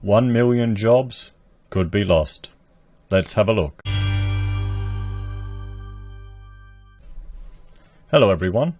1 million jobs could be lost. Let's have a look. Hello everyone,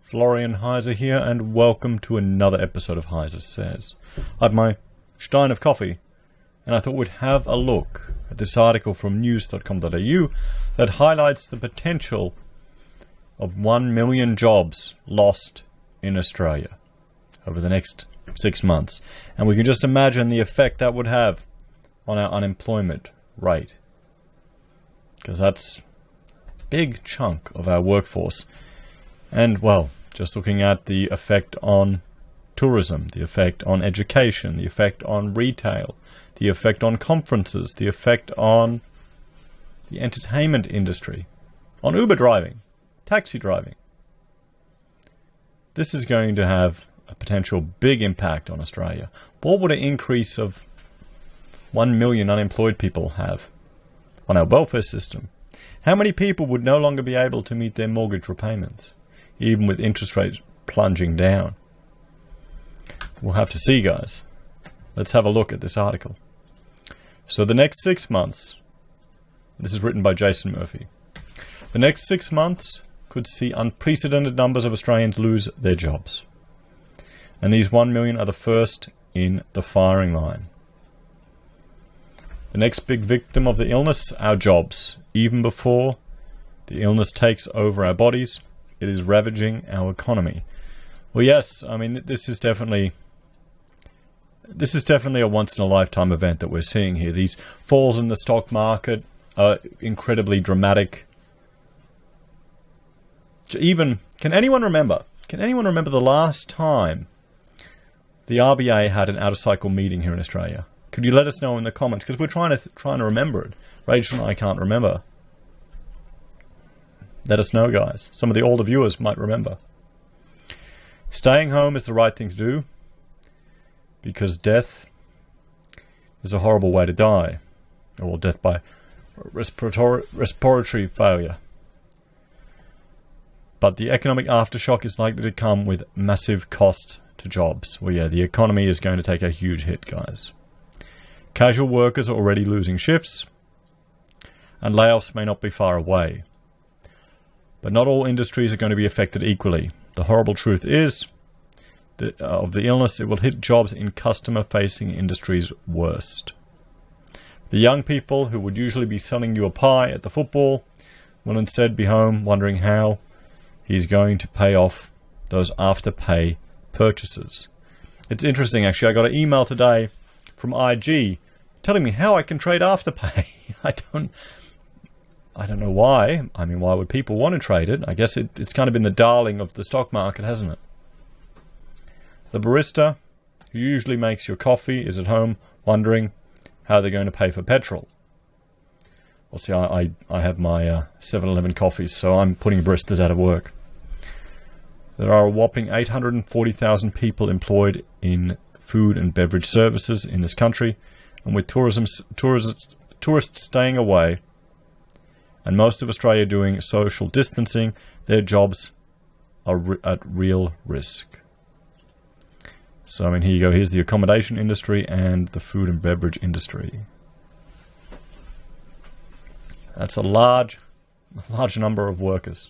Florian Heise here, and welcome to another episode of HeiseSays. I have my stein of coffee, and I thought we'd have a look at this article from news.com.au that highlights the potential of 1 million jobs lost in Australia over the next 6 months. And we can just imagine the effect that would have on our unemployment rate, because that's a big chunk of our workforce. And, well, just looking at the effect on tourism, the effect on education, the effect on retail, the effect on conferences, the effect on the entertainment industry, on Uber driving, taxi driving. This is going to have a potential big impact on Australia. What would an increase of 1 million unemployed people have on our welfare system? How many people would no longer be able to meet their mortgage repayments, even with interest rates plunging down? We'll have to see, guys. Let's have a look at this article. So the next 6 months, this is written by Jason Murphy, the next 6 months could see unprecedented numbers of Australians lose their jobs. And these 1 million are the first in the firing line. The next big victim of the illness, our jobs. Even before the illness takes over our bodies, it is ravaging our economy. Well, yes, I mean, this is definitely a once-in-a-lifetime event that we're seeing here. These falls in the stock market are incredibly dramatic. Can anyone remember the last time the RBA had an out-of-cycle meeting here in Australia? Could you let us know in the comments? Because we're trying to remember it. Rachel and I can't remember. Let us know, guys. Some of the older viewers might remember. Staying home is the right thing to do, because death is a horrible way to die. Or death by respiratory failure. But the economic aftershock is likely to come with massive cost to jobs. Well, yeah, the economy is going to take a huge hit, guys. Casual workers are already losing shifts, and layoffs may not be far away. But not all industries are going to be affected equally. The horrible truth is that of the illness, it will hit jobs in customer-facing industries worst. The young people who would usually be selling you a pie at the football will instead be home wondering how he's going to pay off those after-pay purchases. It's interesting, actually. I got an email today from IG telling me how I can trade Afterpay. I don't know why. I mean, why would people want to trade it? I guess it's kind of been the darling of the stock market, hasn't it? The barista who usually makes your coffee is at home wondering how they're going to pay for petrol. Well, see, I have my 7-Eleven coffees, so I'm putting baristas out of work. There are a whopping 840,000 people employed in food and beverage services in this country, and with tourists staying away and most of Australia doing social distancing, their jobs are at real risk. So, I mean, here you go. Here's the accommodation industry and the food and beverage industry. That's a large number of workers.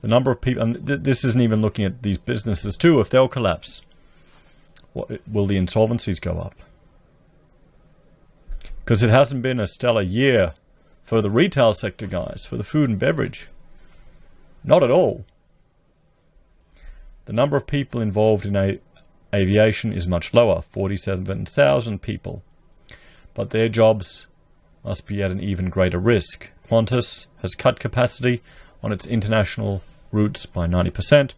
The number of people, and this isn't even looking at these businesses too, if they'll collapse. Will the insolvencies go up? Because it hasn't been a stellar year for the retail sector, guys, for the food and beverage. Not at all. The number of people involved in aviation is much lower, 47,000 people. But their jobs must be at an even greater risk. Qantas has cut capacity on its international routes by 90%,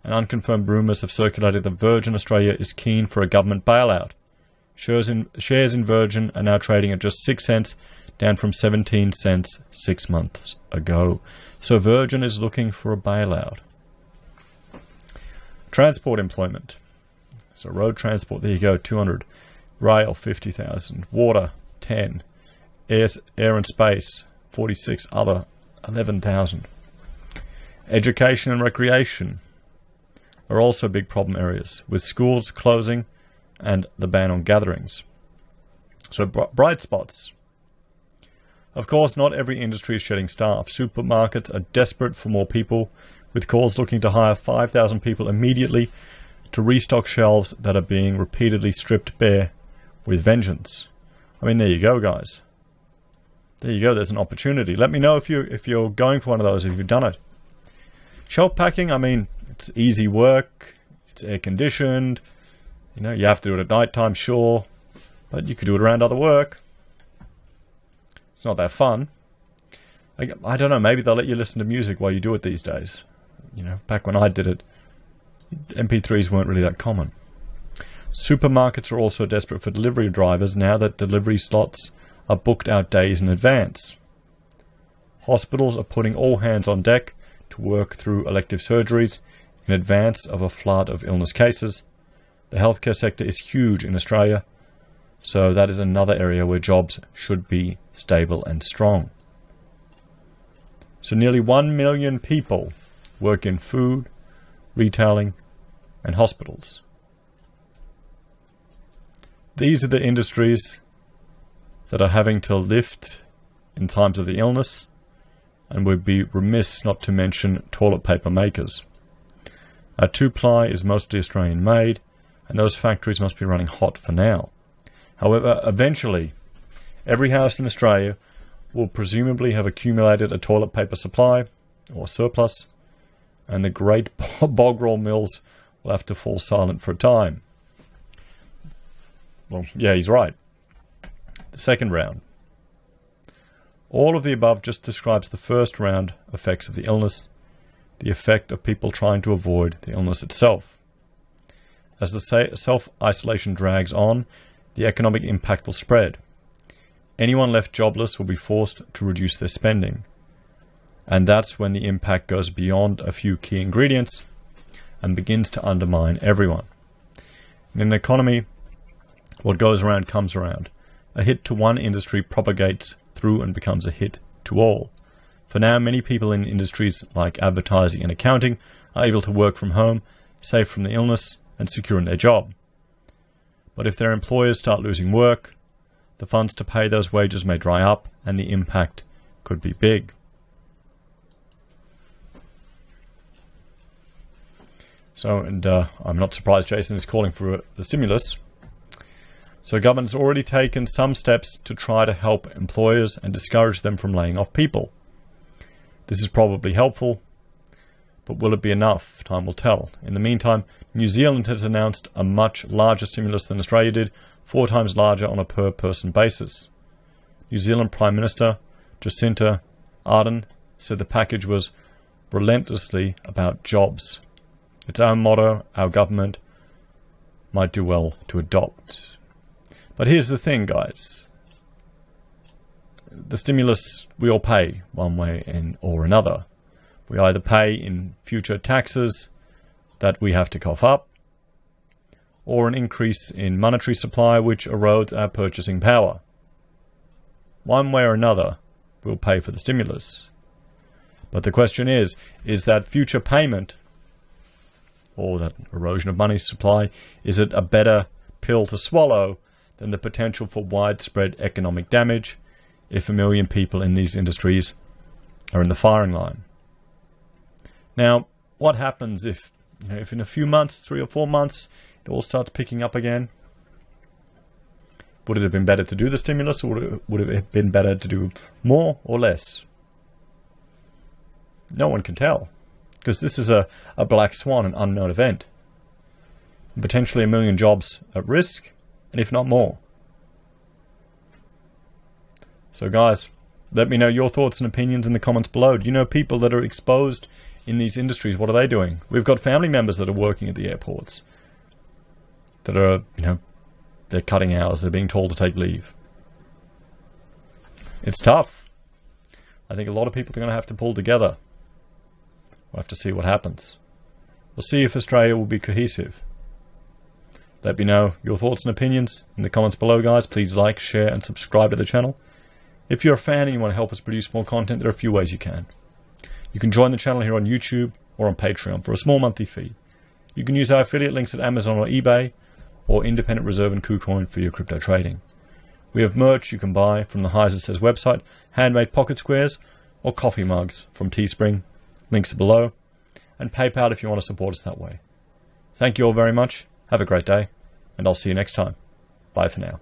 and unconfirmed rumours have circulated that Virgin Australia is keen for a government bailout. Shares in Virgin are now trading at just 6 cents, down from 17 cents 6 months ago. So Virgin is looking for a bailout. Transport employment. So road transport, there you go, 200. Rail, 50,000. Water, 10. Air and space, 46. Other, 11,000. Education and recreation are also big problem areas, with schools closing and the ban on gatherings. So bright spots. Of course, not every industry is shedding staff. Supermarkets are desperate for more people, with calls looking to hire 5,000 people immediately to restock shelves that are being repeatedly stripped bare with vengeance. I mean, there you go, guys. There you go. There's an opportunity. Let me know if you're going for one of those, if you've done it. Shelf packing, I mean, it's easy work. It's air conditioned. You know, you have to do it at night time, sure, but you could do it around other work. It's not that fun. I don't know. Maybe they'll let you listen to music while you do it these days. You know, back when I did it, MP3s weren't really that common. Supermarkets are also desperate for delivery drivers now that delivery slots are booked out days in advance. Hospitals are putting all hands on deck to work through elective surgeries in advance of a flood of illness cases. The healthcare sector is huge in Australia, so that is another area where jobs should be stable and strong. So nearly 1 million people work in food, retailing, and hospitals. These are the industries that are having to lift in times of the illness, and would be remiss not to mention toilet paper makers. Our two-ply is mostly Australian made, and those factories must be running hot for now. However, eventually, every house in Australia will presumably have accumulated a toilet paper supply, or surplus, and the great bog roll mills will have to fall silent for a time. Well, yeah, he's right. The second round. All of the above just describes the first round effects of the illness, the effect of people trying to avoid the illness itself. As the self-isolation drags on, the economic impact will spread. Anyone left jobless will be forced to reduce their spending. And that's when the impact goes beyond a few key ingredients and begins to undermine everyone. In an economy, what goes around comes around. A hit to one industry propagates through and becomes a hit to all. For now, many people in industries like advertising and accounting are able to work from home, safe from the illness, and secure in their job. But if their employers start losing work, the funds to pay those wages may dry up, and the impact could be big. So, and I'm not surprised Jason is calling for a stimulus. So government has already taken some steps to try to help employers and discourage them from laying off people. This is probably helpful, but will it be enough? Time will tell. In the meantime, New Zealand has announced a much larger stimulus than Australia did, 4 times larger on a per-person basis. New Zealand Prime Minister Jacinda Ardern said the package was relentlessly about jobs. It's our motto our government might do well to adopt. But here's the thing, guys. The stimulus we all pay one way or another. We either pay in future taxes that we have to cough up, or an increase in monetary supply which erodes our purchasing power. One way or another, we'll pay for the stimulus. But the question is that future payment, or that erosion of money supply, is it a better pill to swallow than the potential for widespread economic damage if 1 million people in these industries are in the firing line? Now, what happens if in a few months, 3 or 4 months, it all starts picking up again? Would it have been better to do the stimulus, or would it have been better to do more or less? No one can tell, because this is a black swan, an unknown event. Potentially 1 million jobs at risk, and if not more. So guys, let me know your thoughts and opinions in the comments below. Do you know people that are exposed in these industries? What are they doing? We've got family members that are working at the airports that are, they're cutting hours. They're being told to take leave. It's tough. I think a lot of people are going to have to pull together. We'll have to see what happens. We'll see if Australia will be cohesive. Let me know your thoughts and opinions in the comments below, guys. Please like, share, and subscribe to the channel. If you're a fan and you want to help us produce more content, there are a few ways you can. You can join the channel here on YouTube or on Patreon for a small monthly fee. You can use our affiliate links at Amazon or eBay, or independent reserve in Kucoin for your crypto trading. We have merch you can buy from the HeiseSays website, handmade pocket squares, or coffee mugs from Teespring. Links are below. And PayPal if you want to support us that way. Thank you all very much. Have a great day. And I'll see you next time. Bye for now.